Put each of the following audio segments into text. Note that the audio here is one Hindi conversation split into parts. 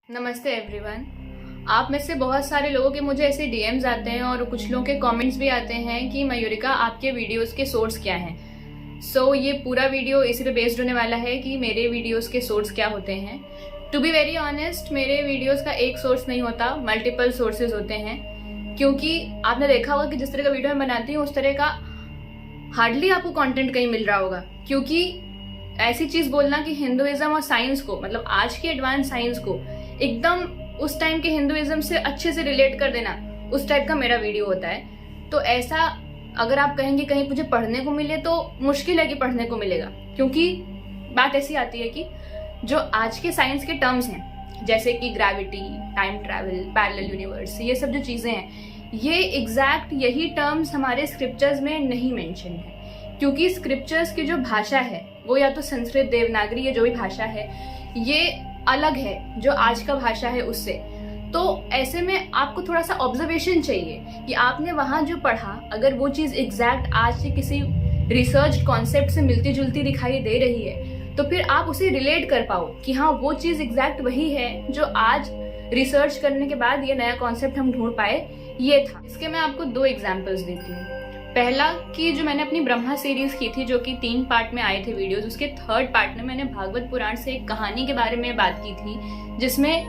नमस्ते एवरीवन। आप में से बहुत सारे लोगों के मुझे ऐसे डीएम्स आते हैं और कुछ लोगों के कमेंट्स भी आते हैं कि मयूरिका आपके वीडियोस के सोर्स क्या हैं। ये पूरा वीडियो इसी पे बेस्ड होने वाला है कि मेरे वीडियोस के सोर्स क्या होते हैं। टू बी वेरी ऑनेस्ट, मेरे वीडियोस का एक सोर्स नहीं होता, मल्टीपल सोर्सेज होते हैं। क्योंकि आपने देखा होगा कि जिस तरह का वीडियो मैं बनाती हूँ उस तरह का हार्डली आपको कंटेंट कहीं मिल रहा होगा। क्योंकि ऐसी चीज बोलना कि हिंदुइज्म और साइंस को, मतलब आज की एडवांस साइंस को एकदम उस टाइम के हिंदुइज्म से अच्छे से रिलेट कर देना, उस टाइप का मेरा वीडियो होता है। तो ऐसा अगर आप कहेंगे कहीं मुझे पढ़ने को मिले तो मुश्किल है कि पढ़ने को मिलेगा। क्योंकि बात ऐसी आती है कि जो आज के साइंस के टर्म्स हैं, जैसे कि gravity, time travel, parallel universe, ये सब जो चीजें हैं, ये एग्जैक्ट यही टर्म्स हमारे स्क्रिप्चर्स में नहीं मेंशन है। क्योंकि स्क्रिप्चर्स की जो भाषा है वो या तो संस्कृत, देवनागरी, या जो भी भाषा है ये अलग है जो आज का भाषा है उससे। तो ऐसे में आपको थोड़ा सा ऑब्जर्वेशन चाहिए कि आपने वहां जो पढ़ा, अगर वो चीज एग्जैक्ट आज के किसी रिसर्च कॉन्सेप्ट से मिलती जुलती दिखाई दे रही है तो फिर आप उसे रिलेट कर पाओ कि हाँ वो चीज एग्जैक्ट वही है जो आज रिसर्च करने के बाद ये नया कॉन्सेप्ट हम ढूंढ पाए, ये था। इसके मैं आपको 2 एग्जाम्पल्स देती हूँ। पहला कि जो मैंने अपनी ब्रह्मा सीरीज की थी, जो कि 3 पार्ट में आए थे वीडियोस, उसके 3rd पार्ट में मैंने भागवत पुराण से एक कहानी के बारे में बात की थी, जिसमें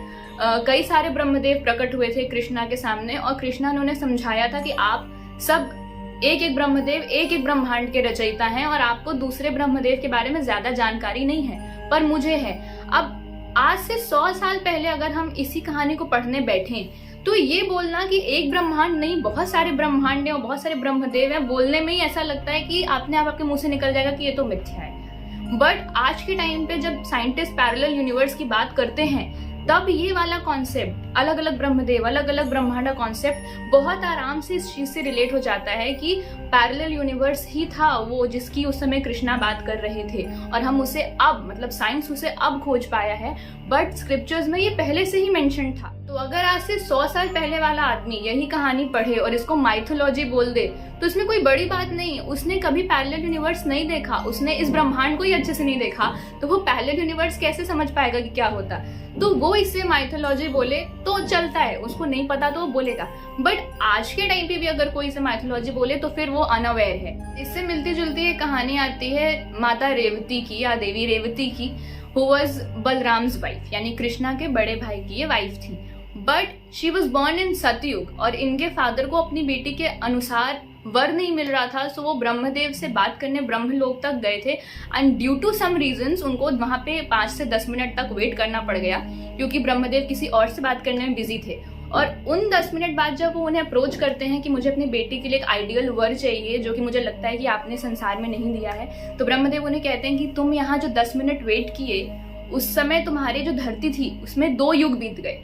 कई सारे ब्रह्मदेव प्रकट हुए थे कृष्णा के सामने, और कृष्णा ने उन्हें समझाया था कि आप सब एक एक ब्रह्मदेव, एक एक ब्रह्मांड के रचयिता हैं और आपको दूसरे ब्रह्मदेव के बारे में ज्यादा जानकारी नहीं है, पर मुझे है। अब आज से 100 साल पहले अगर हम इसी कहानी को पढ़ने बैठे तो ये बोलना कि एक ब्रह्मांड नहीं, बहुत सारे ब्रह्मांड हैं और बहुत सारे ब्रह्मदेव हैं, बोलने में ही ऐसा लगता है कि आपने आप आपके मुंह से निकल जाएगा कि ये तो मिथ्या है। बट आज के टाइम पे जब साइंटिस्ट पैरेलल यूनिवर्स की बात करते हैं तब ये वाला कॉन्सेप्ट, अलग अलग ब्रह्मदेव, अलग अलग ब्रह्मांड कॉन्सेप्ट बहुत आराम से इस चीज से रिलेट हो जाता है कि पैरेलल यूनिवर्स ही था वो जिसकी उस समय कृष्णा बात कर रहे थे, और हम उसे अब, मतलब साइंस उसे अब खोज पाया है, बट स्क्रिप्चर्स में ये पहले से ही मेंशन था। तो अगर आज से 100 साल पहले वाला आदमी यही कहानी पढ़े और इसको माइथोलॉजी बोल दे तो इसमें कोई बड़ी बात नहीं। उसने कभी पैरेलल यूनिवर्स नहीं देखा, उसने इस ब्रह्मांड को ही अच्छे से नहीं देखा, तो वो पैरेलल यूनिवर्स कैसे समझ पाएगा कि क्या होता। तो वो इससे माइथोलॉजी बोले तो चलता है, उसको नहीं पता तो वो बोलेगा। बट आज के टाइम पे भी अगर कोई इसे माइथोलॉजी बोले तो फिर वो अनअवेयर है। इससे मिलती जुलती एक कहानी आती है माता रेवती की, या देवी रेवती की, हु वाज बलराम्स वाइफ, यानी कृष्णा के बड़े भाई की ये वाइफ थी। But she was born in सतयुग, और इनके फादर को अपनी बेटी के अनुसार वर नहीं मिल रहा था, सो वो ब्रह्मदेव से बात करने ब्रह्मलोक तक गए थे। And due to some reasons उनको वहां पे 5 से 10 मिनट तक वेट करना पड़ गया, क्योंकि ब्रह्मदेव किसी और से बात करने में बिजी थे। और उन 10 मिनट बाद जब वो उन्हें अप्रोच करते हैं कि मुझे अपनी बेटी के लिए एक आइडियल वर चाहिए जो कि मुझे लगता है कि आपने संसार में नहीं दिया है, तो ब्रह्मदेव उन्हें कहते हैं कि तुम यहाँ जो 10 मिनट वेट किए, उस समय तुम्हारी जो धरती थी उसमें 2 युग बीत गए।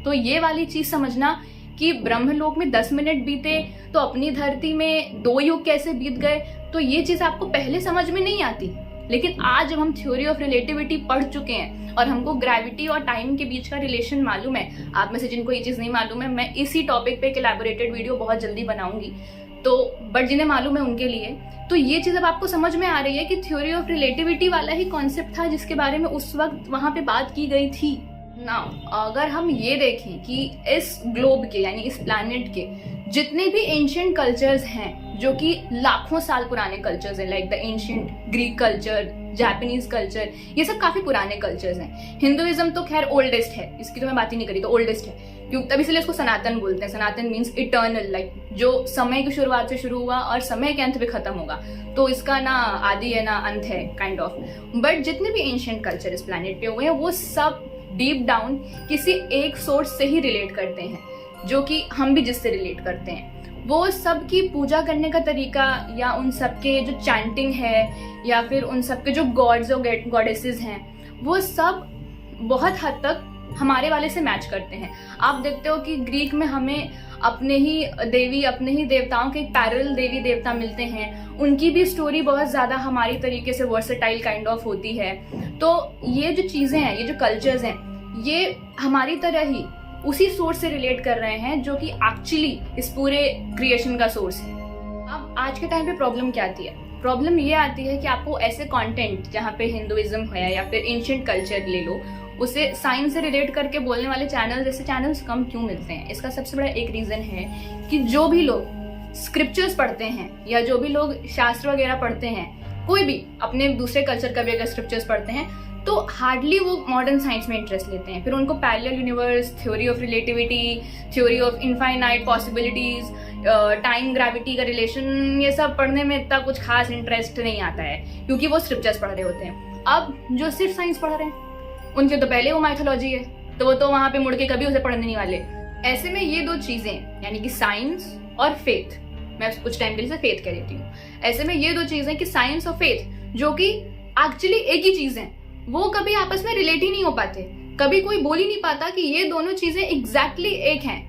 तो ये वाली चीज समझना कि ब्रह्मलोक में 10 मिनट बीते तो अपनी धरती में 2 युग कैसे बीत गए, तो ये चीज आपको पहले समझ में नहीं आती। लेकिन आज जब हम थ्योरी ऑफ रिलेटिविटी पढ़ चुके हैं और हमको ग्रेविटी और टाइम के बीच का रिलेशन मालूम है, आप में से जिनको ये चीज नहीं मालूम है, मैं इसी टॉपिक पे एक एलैबोरेटेड वीडियो बहुत जल्दी बनाऊंगी, तो बट जिन्हें मालूम है उनके लिए, तो ये चीज अब आपको समझ में आ रही है कि थ्योरी ऑफ रिलेटिविटी वाला ही कॉन्सेप्ट था जिसके बारे में उस वक्त वहां पे बात की गई थी। नाउ अगर हम ये देखें कि इस ग्लोब के, यानी इस प्लैनेट के जितने भी एंशिएंट कल्चर्स हैं, जो कि लाखों साल पुराने कल्चर्स हैं, like the ancient Greek culture, Japanese culture, ये सब काफी पुराने कल्चर्स हैं। हिंदुइज्म तो खैर ओल्डेस्ट है, इसकी तो मैं बात ही नहीं करी, तो ओल्डेस्ट है, क्यों तब इसलिए इसको सनातन बोलते हैं। सनातन मीन्स इटर्नल, लाइक जो समय की शुरुआत से शुरू हुआ और समय के अंत पे खत्म होगा, तो इसका ना आदि है ना अंत है, काइंड ऑफ। बट जितने भी एंशिएंट कल्चर इस प्लैनेट पे हुए हैं वो सब डीप डाउन किसी एक सोर्स से ही रिलेट करते हैं, जो कि हम भी जिससे रिलेट करते हैं। वो सब की पूजा करने का तरीका, या उन सब के जो चैंटिंग है, या फिर उन सब के जो गॉड्स और गॉडेसेस हैं, वो सब बहुत हद तक हमारे वाले से मैच करते हैं। आप देखते हो कि ग्रीक में हमें अपने ही देवी, अपने ही देवताओं के पैरेलल देवी देवता मिलते हैं, उनकी भी स्टोरी बहुत ज्यादा हमारी तरीके से वर्सेटाइल काइंड ऑफ होती है। तो ये जो चीजें हैं, ये जो कल्चर्स हैं, ये हमारी तरह ही उसी सोर्स से रिलेट कर रहे हैं जो कि एक्चुअली इस पूरे क्रिएशन का सोर्स है। अब आज के टाइम पे प्रॉब्लम क्या आती है? प्रॉब्लम ये आती है कि आपको ऐसे कंटेंट जहाँ पे हिंदुइज्म है या फिर एंशिएंट कल्चर ले लो, उसे साइंस से रिलेट करके बोलने वाले चैनल जैसे चैनल्स कम क्यों मिलते हैं? इसका सबसे बड़ा एक रीजन है कि जो भी लोग स्क्रिप्चर्स पढ़ते हैं या जो भी लोग शास्त्र वगैरह पढ़ते हैं, कोई भी अपने दूसरे कल्चर का भी अगर स्क्रिप्चर्स पढ़ते हैं तो हार्डली वो मॉडर्न साइंस में इंटरेस्ट लेते हैं। फिर उनको parallel universe, theory of relativity, theory of infinite possibilities, time gravity का रिलेशन, ये सब पढ़ने में इतना कुछ खास इंटरेस्ट नहीं आता है क्योंकि वो स्क्रिप्चर्स पढ़ रहे होते हैं। अब जो सिर्फ साइंस पढ़ रहे हैं उनके तो पहले वो माइथोलॉजी है, तो वो तो वहां पे मुड़ के कभी उसे पढ़ने नहीं वाले। ऐसे में ये दो चीजें यानी कि साइंस और फेथ, मैं कुछ टाइम के लिए फेथ कह देती हूँ, ऐसे में ये दो चीजें कि साइंस और फेथ जो कि एक्चुअली एक ही चीज है, वो कभी आपस में रिलेट ही नहीं हो पाते। कभी कोई बोल ही नहीं पाता कि ये दोनों चीजें एग्जैक्टली एक हैं।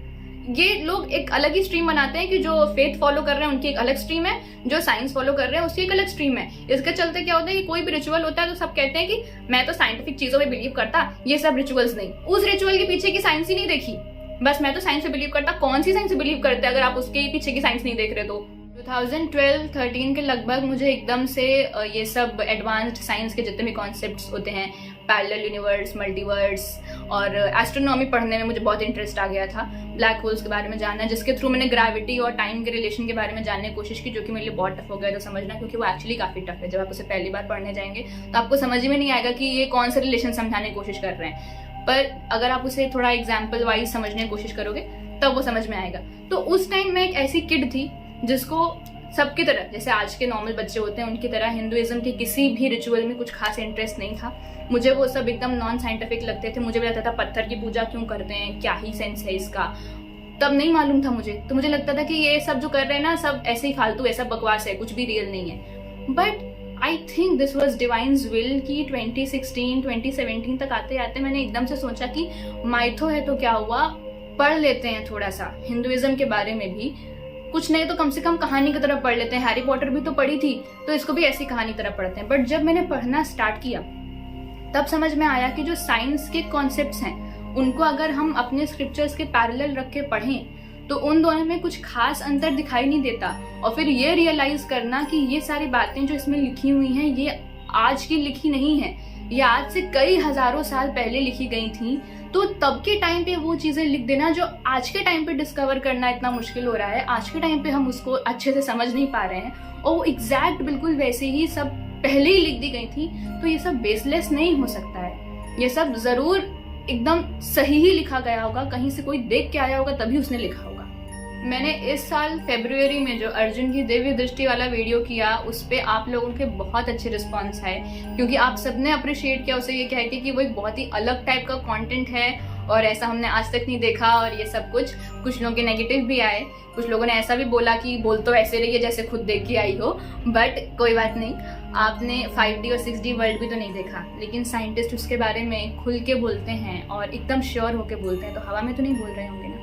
ये लोग एक अलग ही स्ट्रीम बनाते हैं कि जो फेथ फॉलो कर रहे हैं उनकी एक अलग स्ट्रीम है, जो साइंस फॉलो कर रहे हैं उसकी एक अलग स्ट्रीम है। इसके चलते क्या होता है कि कोई भी रिचुअल होता है तो सब कहते हैं कि मैं तो साइंटिफिक चीजों में बिलीव करता, ये सब रिचुअल्स नहीं। उस रिचुअल के पीछे की साइंस ही नहीं देखी, बस मैं तो साइंस से बिलीव करता। कौन सी साइंस से बिलीव करते हैं अगर आप उसके पीछे की साइंस नहीं देख रहे? तो 2012-13 के लगभग मुझे एकदम से ये सब एडवांस्ड साइंस के जितने भी कॉन्सेप्ट्स होते हैं, पैरेलल यूनिवर्स, मल्टीवर्स और एस्ट्रोनॉमी पढ़ने में मुझे बहुत इंटरेस्ट आ गया था। ब्लैक होल्स के बारे में जानना, जिसके थ्रू मैंने ग्रेविटी और टाइम के रिलेशन के बारे में जानने की कोशिश की, जो कि मेरे लिए बहुत टफ हो गया था समझना, क्योंकि वो एक्चुअली काफी टफ है। जब आप उसे पहली बार पढ़ने जाएंगे तो आपको समझ में नहीं आएगा कि ये कौन सा रिलेशन समझाने की कोशिश कर रहे हैं, पर अगर आप उसे थोड़ा एग्जाम्पल वाइज समझने की कोशिश करोगे तब वो समझ में आएगा। तो उस टाइम मैं एक ऐसी किड थी जिसको सबकी तरह, जैसे आज के नॉर्मल बच्चे होते हैं उनकी तरह, हिंदुइज्म के किसी भी रिचुअल में कुछ खास इंटरेस्ट नहीं था। मुझे वो सब एकदम नॉन साइंटिफिक लगते थे। मुझे भी लगता था पत्थर की पूजा क्यों करते हैं, क्या ही सेंस है इसका, तब नहीं मालूम था मुझे। तो मुझे लगता था कि ये सब जो कर रहे हैं ना सब ऐसे ही फालतू, ऐसा बकवास है, कुछ भी रियल नहीं है। But I think this was divine's will कि 2016-2017 तक आते आते मैंने एकदम से सोचा कि माइथो है तो क्या हुआ, पढ़ लेते हैं थोड़ा सा हिंदुइज्म के बारे में भी, कुछ नहीं तो कम से कम कहानी की तरह पढ़ लेते हैं। हैरी पॉटर भी तो पढ़ी थी तो इसको भी ऐसी कहानी की तरह पढ़ते हैं। बट जब मैंने पढ़ना स्टार्ट किया तब समझ में आया कि जो साइंस के कॉन्सेप्ट्स हैं उनको अगर हम अपने स्क्रिप्चर्स के पैरेलल रख के पढ़ें तो उन दोनों में कुछ खास अंतर दिखाई नहीं देता। और फिर ये रियलाइज करना कि ये सारी बातें जो इसमें लिखी हुई हैं ये आज की लिखी नहीं है, ये आज से कई हजारों साल पहले लिखी गई थी। तो तब के टाइम पे वो चीजें लिख देना जो आज के टाइम पे डिस्कवर करना इतना मुश्किल हो रहा है, आज के टाइम पे हम उसको अच्छे से समझ नहीं पा रहे हैं, और वो एग्जैक्ट बिल्कुल वैसे ही सब पहले ही लिख दी गई थी, तो ये सब बेसलेस नहीं हो सकता है। ये सब जरूर एकदम सही ही लिखा गया होगा, कहीं से कोई देख के आया होगा तभी उसने लिखा होगा। मैंने इस साल फरवरी में जो अर्जुन की दिव्य दृष्टि वाला वीडियो किया उस पे आप लोगों के बहुत अच्छे रिस्पॉन्स आए, क्योंकि आप सबने अप्रिशिएट किया उसे ये कह के कि वो एक बहुत ही अलग टाइप का कंटेंट है और ऐसा हमने आज तक नहीं देखा और ये सब कुछ। कुछ लोगों के नेगेटिव भी आए, कुछ लोगों ने ऐसा भी बोला कि बोल तो ऐसे रही है जैसे खुद देख के आई हो, बट कोई बात नहीं, आपने 5D और 6D वर्ल्ड भी तो नहीं देखा, लेकिन साइंटिस्ट उसके बारे में खुल के बोलते हैं और एकदम श्योर होके बोलते हैं, तो हवा में तो नहीं बोल रहे होंगे ना।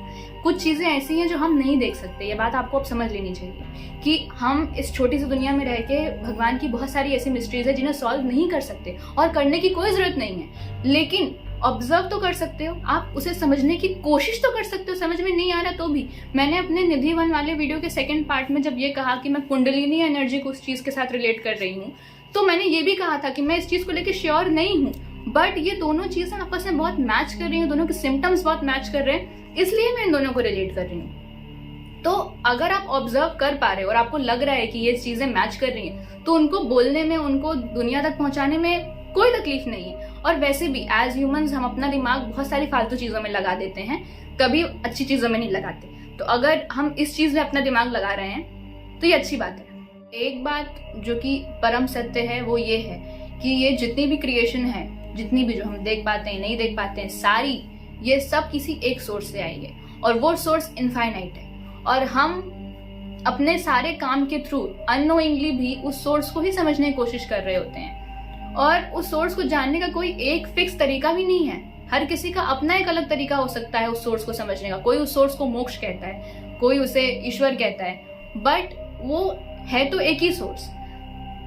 कुछ चीजें ऐसी हैं जो हम नहीं देख सकते, ये बात आपको अब समझ लेनी चाहिए कि हम इस छोटी सी दुनिया में रह के भगवान की बहुत सारी ऐसी मिस्ट्रीज है जिन्हें सॉल्व नहीं कर सकते और करने की कोई जरूरत नहीं है, लेकिन ऑब्जर्व तो कर सकते हो, आप उसे समझने की कोशिश तो कर सकते हो। समझ में नहीं आ रहा तो भी, मैंने अपने निधि वन वाले वीडियो के सेकंड पार्ट में जब ये कहा कि मैं कुंडलिनी एनर्जी को उस चीज के साथ रिलेट कर रही हूँ, तो मैंने ये भी कहा था कि मैं इस चीज को लेकर श्योर नहीं हूँ, बट ये दोनों चीजें आपस में बहुत मैच कर रही हैं, दोनों के सिम्टम्स बहुत मैच कर रहे हैं, इसलिए मैं इन दोनों को रिलेट कर रही हूँ। तो अगर आप ऑब्जर्व कर पा रहे हो और आपको लग रहा है कि ये चीजें मैच कर रही हैं, तो उनको बोलने में, उनको दुनिया तक पहुंचाने में कोई तकलीफ नहीं है। और वैसे भी एज ह्यूमंस हम अपना दिमाग बहुत सारी फालतू चीजों में लगा देते हैं, कभी अच्छी चीजों में नहीं लगाते। तो अगर हम इस चीज में अपना दिमाग लगा रहे हैं तो ये अच्छी बात है। एक बात जो कि परम सत्य है वो ये है कि ये जितनी भी क्रिएशन है, जितनी भी जो हम देख पाते हैं नहीं देख पाते हैं, सारी ये सब किसी एक सोर्स से आई है और वो सोर्स इनफाइनाइट है, और हम अपने सारे काम के थ्रू अननोइंगली भी उस सोर्स को ही समझने की कोशिश कर रहे होते हैं। और उस सोर्स को जानने का कोई एक फिक्स तरीका भी नहीं है, हर किसी का अपना एक अलग तरीका हो सकता है उस सोर्स को समझने का। कोई उस सोर्स को मोक्ष कहता है, कोई उसे ईश्वर कहता है, बट वो है तो एक ही सोर्स।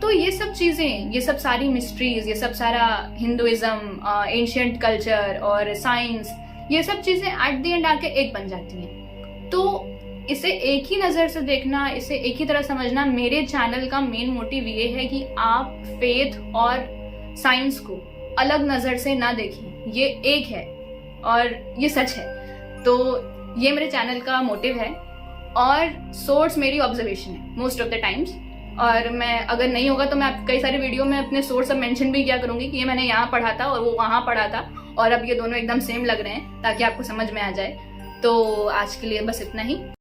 तो ये सब चीजें, ये सब सारी मिस्ट्रीज, ये सब सारा हिंदुइज्म, एंशिएंट कल्चर और साइंस, ये सब चीजें एट द एंड आके एक बन जाती हैं। तो इसे एक ही नजर से देखना, इसे एक ही तरह समझना, मेरे चैनल का मेन मोटिव ये है कि आप फेथ और साइंस को अलग नजर से ना देखें। ये एक है और ये सच है। तो ये मेरे चैनल का मोटिव है और सोर्स मेरी ऑब्जर्वेशन है मोस्ट ऑफ द टाइम्स। और मैं अगर नहीं होगा तो मैं कई सारे वीडियो में अपने सोर्स सब मेंशन भी किया करूंगी कि ये मैंने यहाँ पढ़ा था और वो वहाँ पढ़ा था और अब ये दोनों एकदम सेम लग रहे हैं, ताकि आपको समझ में आ जाए। तो आज के लिए बस इतना ही।